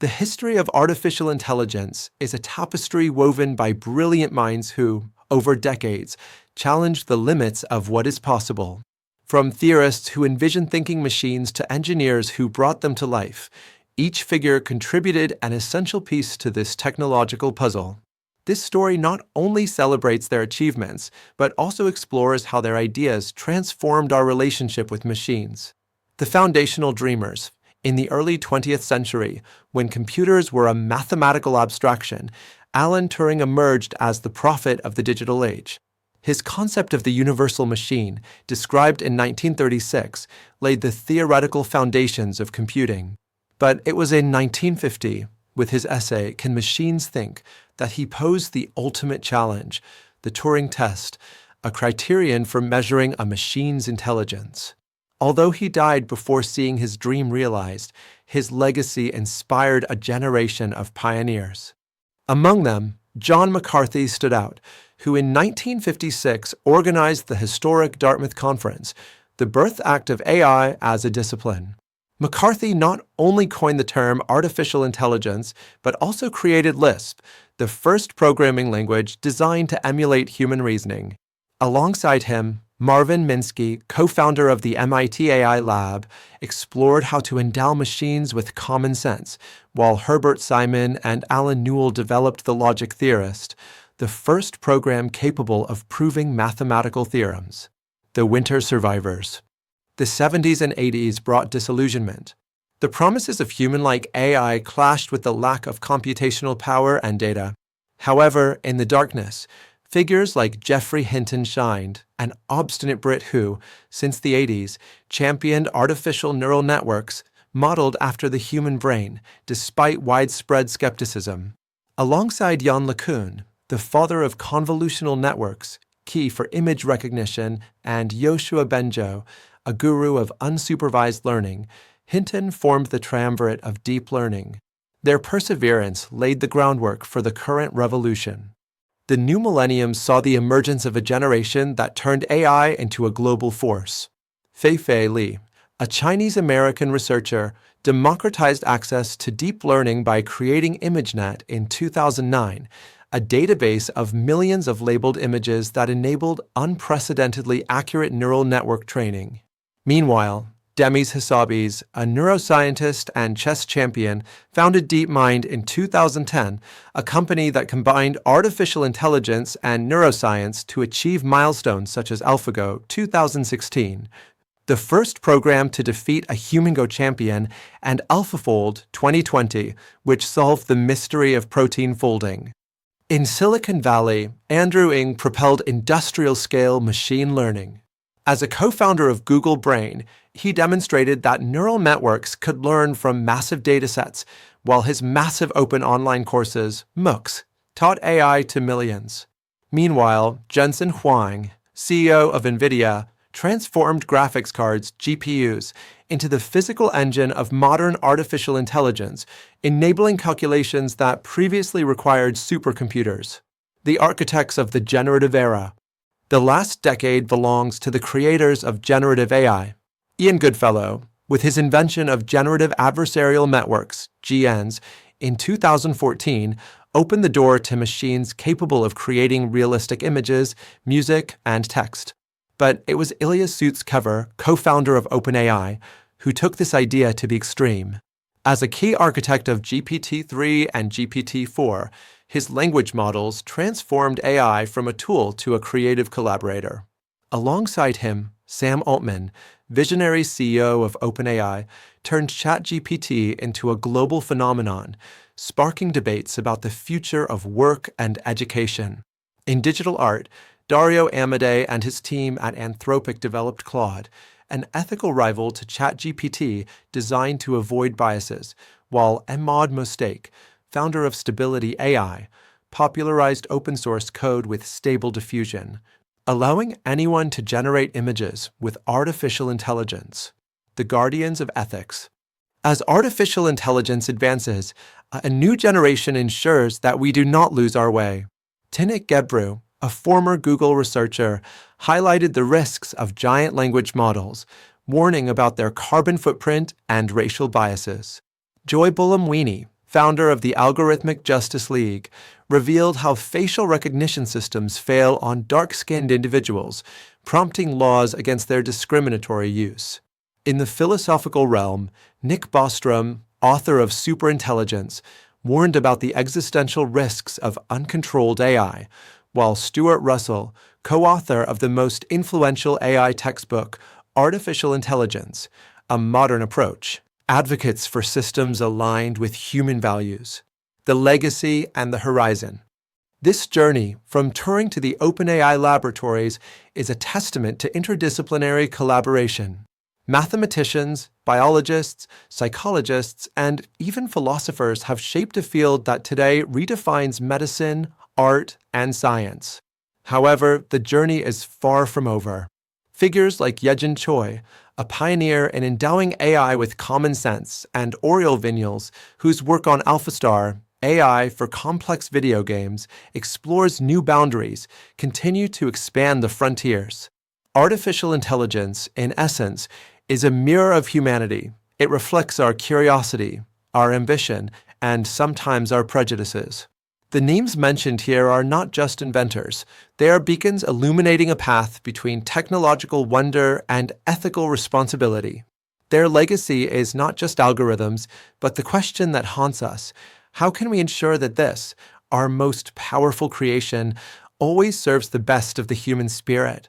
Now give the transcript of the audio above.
The history of artificial intelligence is a tapestry woven by brilliant minds who, over decades, challenged the limits of what is possible. From theorists who envisioned thinking machines to engineers who brought them to life, each figure contributed an essential piece to this technological puzzle. This story not only celebrates their achievements, but also explores how their ideas transformed our relationship with machines. The foundational dreamers. In the early 20th century, when computers were a mathematical abstraction, Alan Turing emerged as the prophet of the digital age. His concept of the universal machine, described in 1936, laid the theoretical foundations of computing. But it was in 1950, with his essay, Can Machines Think?, that he posed the ultimate challenge, the Turing test, a criterion for measuring a machine's intelligence. Although he died before seeing his dream realized, his legacy inspired a generation of pioneers. Among them, John McCarthy stood out, who in 1956 organized the historic Dartmouth Conference, the birth act of AI as a discipline. McCarthy not only coined the term artificial intelligence, but also created Lisp, the first programming language designed to emulate human reasoning. Alongside him, Marvin Minsky, co-founder of the MIT AI Lab, explored how to endow machines with common sense, while Herbert Simon and Alan Newell developed the logic theorist, the first program capable of proving mathematical theorems. The Winter Survivors. The 70s and 80s brought disillusionment. The promises of human-like AI clashed with the lack of computational power and data. However, in the darkness, figures like Geoffrey Hinton shined, an obstinate Brit who, since the 80s, championed artificial neural networks modeled after the human brain, despite widespread skepticism. Alongside Yann LeCun, the father of convolutional networks, key for image recognition, and Yoshua Bengio, a guru of unsupervised learning, Hinton formed the triumvirate of deep learning. Their perseverance laid the groundwork for the current revolution. The new millennium saw the emergence of a generation that turned AI into a global force. Fei-Fei Li, a Chinese-American researcher, democratized access to deep learning by creating ImageNet in 2009, a database of millions of labeled images that enabled unprecedentedly accurate neural network training. Meanwhile, Demis Hassabis, a neuroscientist and chess champion, founded DeepMind in 2010, a company that combined artificial intelligence and neuroscience to achieve milestones such as AlphaGo 2016, the first program to defeat a human Go champion, and AlphaFold 2020, which solved the mystery of protein folding. In Silicon Valley, Andrew Ng propelled industrial-scale machine learning. As a co-founder of Google Brain, he demonstrated that neural networks could learn from massive datasets, while his massive open online courses, MOOCs, taught AI to millions. Meanwhile, Jensen Huang, CEO of NVIDIA, transformed graphics cards, GPUs, into the physical engine of modern artificial intelligence, enabling calculations that previously required supercomputers. The architects of the generative era. The last decade belongs to the creators of generative AI. Ian Goodfellow, with his invention of generative adversarial networks, GNs, in 2014, opened the door to machines capable of creating realistic images, music, and text. But it was Ilya Sutskever, co-founder of OpenAI, who took this idea to the extreme. As a key architect of GPT-3 and GPT-4, his language models transformed AI from a tool to a creative collaborator. Alongside him, Sam Altman, visionary CEO of OpenAI, turned ChatGPT into a global phenomenon, sparking debates about the future of work and education. In digital art, Dario Amodei and his team at Anthropic developed Claude, an ethical rival to ChatGPT designed to avoid biases, while Emad Mostaque, founder of Stability AI, popularized open-source code with Stable Diffusion, allowing anyone to generate images with artificial intelligence. The guardians of ethics. As artificial intelligence advances, a new generation ensures that we do not lose our way. Tinnik Gebru, a former Google researcher, highlighted the risks of giant language models, warning about their carbon footprint and racial biases. Joy Bullum-Weeny, founder of the Algorithmic Justice League, revealed how facial recognition systems fail on dark-skinned individuals, prompting laws against their discriminatory use. In the philosophical realm, Nick Bostrom, author of Superintelligence, warned about the existential risks of uncontrolled AI, while Stuart Russell, co-author of the most influential AI textbook, Artificial Intelligence, A Modern Approach, advocates for systems aligned with human values, the legacy and the horizon. This journey, from Turing to the OpenAI laboratories, is a testament to interdisciplinary collaboration. Mathematicians, biologists, psychologists, and even philosophers have shaped a field that today redefines medicine, art, and science. However, the journey is far from over. Figures like Yejin Choi, a pioneer in endowing AI with common sense, and Oriol Vinyals, whose work on AlphaStar, AI for complex video games, explores new boundaries, continue to expand the frontiers. Artificial intelligence, in essence, is a mirror of humanity. It reflects our curiosity, our ambition, and sometimes our prejudices. The names mentioned here are not just inventors. They are beacons illuminating a path between technological wonder and ethical responsibility. Their legacy is not just algorithms, but the question that haunts us: how can we ensure that this, our most powerful creation, always serves the best of the human spirit?